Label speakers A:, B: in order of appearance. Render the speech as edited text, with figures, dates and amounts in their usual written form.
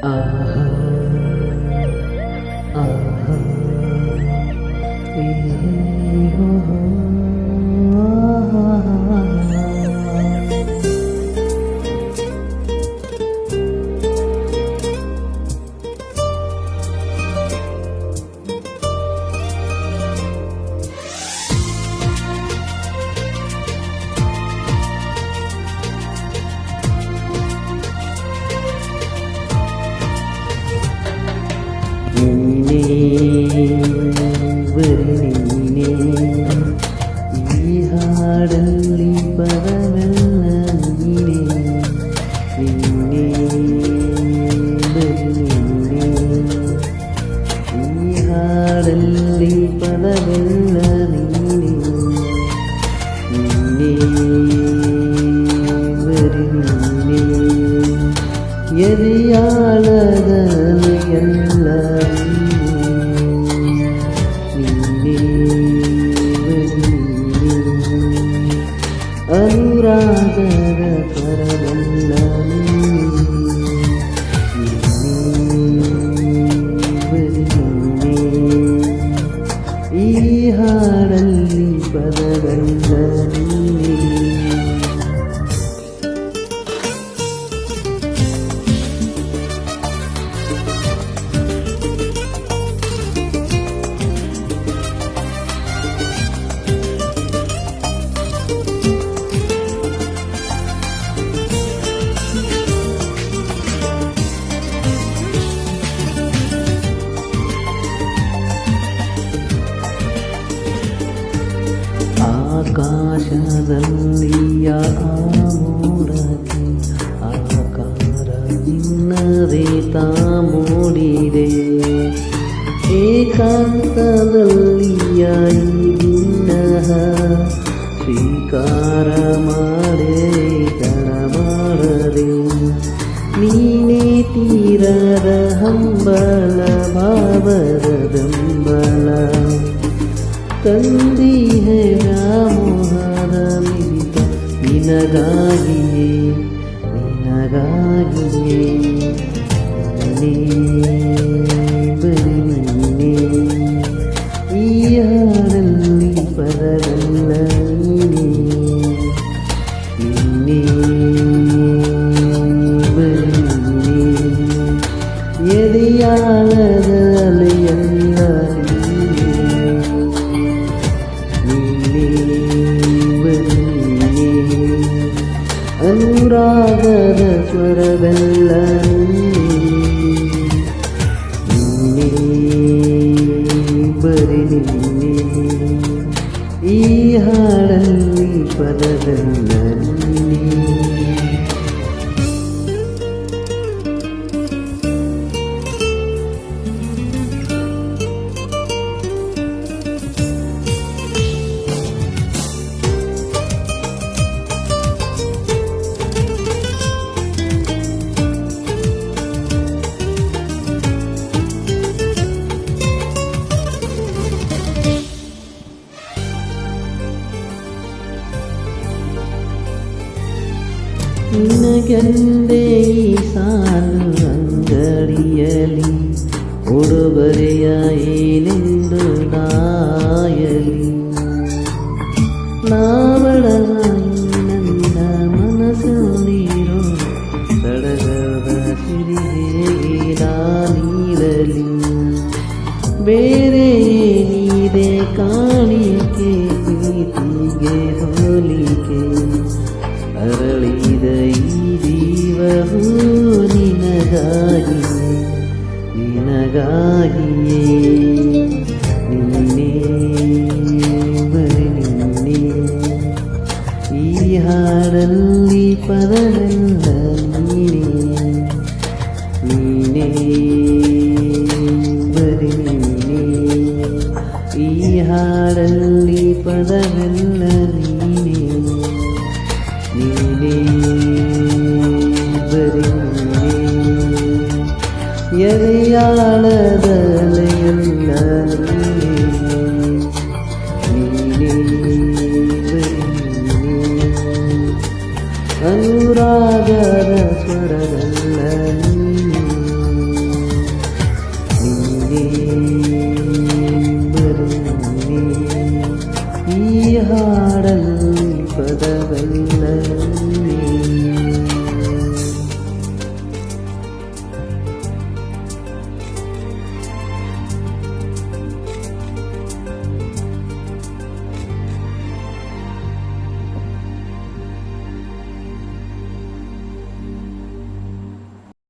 A: ಆಹಾ ಆಹಾ ಈ ಹಾಡಲ್ಲಿ ಪದವೆಲ್ಲ ನೀನೇ ನಿನ್ನೆ ಬರಿ ನಿನ್ನೆ ಈ ಹಾಡಲ್ಲಿ ಪದವೆಲ್ಲ ನೀನೇ ನಿನ್ನೆ ಬರಿ ನಿನ್ನೆ ಎದೆಯಾಳದಲ್ಲಿ ಎಲ್ಲ ಅನುರಾಗದ ಸ್ವರವೆಲ್ಲ ಈ ಹಾಡಲ್ಲಿ ಪದವೆಲ್ಲ ಆಕಾಶದಲ್ಲಿಯ ಮೋಡಕ್ಕೆ ಆಕಾರ ನಿನ್ನದೇ ಮೂಡಿದೆ ಏಕಾಂತದಲ್ಲಿಯ ಈಗಿನ ಸ್ವೀಕಾರ ಮಾಡೇ ತಡ ಮಾಡದೆ ನೀನೇ ತೀರದ ಹಂಬಲ ಭಾವದ ಬೆಂಬಲ ತಂದಿಹೆ ವ್ಯಾಮೋಹದ ಮಿಡಿತ ನಿನಗಾಗಿಯೇ ನಿನಗಾಗಿಯೇ ನೀನೇ ಬರಿ ನೀನೇ ಈ ಹಾಡಲ್ಲಿ ಪದವೆಲ್ಲ ನೀನೇ ಬರಿ ನೀನೇ ಎದೆಯಾಳದ ಅಲೆಯಲ್ಲ ಅನುರಾಗದ ಸ್ವರವೆಲ್ಲ ನೀನೇ ಬರಿ ನೀನೇ ಈ ಹಾಡಲ್ಲಿ ಪದವೆಲ್ಲ ನೀನೇ ನಿನಗೆಂದೇ ಈ ಸಾಲು ಅಂಗಡಿಯಲಿ ಉಡುಗೊರೆಯ ಏನೆಂದು ನಾಯಲಿ ನಾವಳನಾಯಿ ನನ್ನ ಮನಸ್ಸು ನೀರು ಸಡಗರದ ಸಿರಿಹೇಗೆ ನೀರಲಿ ಬೇರೆ ನೀದೆ ಕಾಣಿಕೆ ಪ್ರೀತಿಗೆ ಹೋಲಿಕೆ ಅರಳಿದ ಈ ಜೀವವು ನಿನಗಾಗಿಯೇ ನಿನಗಾಗಿಯೇ ನೀನೇ ಬರಿ ನೀನೇ ಈ ಹಾಡಲ್ಲಿ ಪದವೆಲ್ಲ ನೀನೇ ನೀನೇ ಬರಿ ನೀನೇ ಈ ಹಾಡಲ್ಲಿ ಪದವೆಲ್ಲ ನೀನೇ ನೀನೇ ಬರಿ ನೀನೇ ಎದೆಯಾಳದ ಅಲೆಯಲ್ಲ ನೀನೇ ಬರಿ ನೀನೇ ಅನುರಾಗದ ಸ್ವರವೆಲ್ಲ ನೀನೇ ಪದವೆಲ್ಲ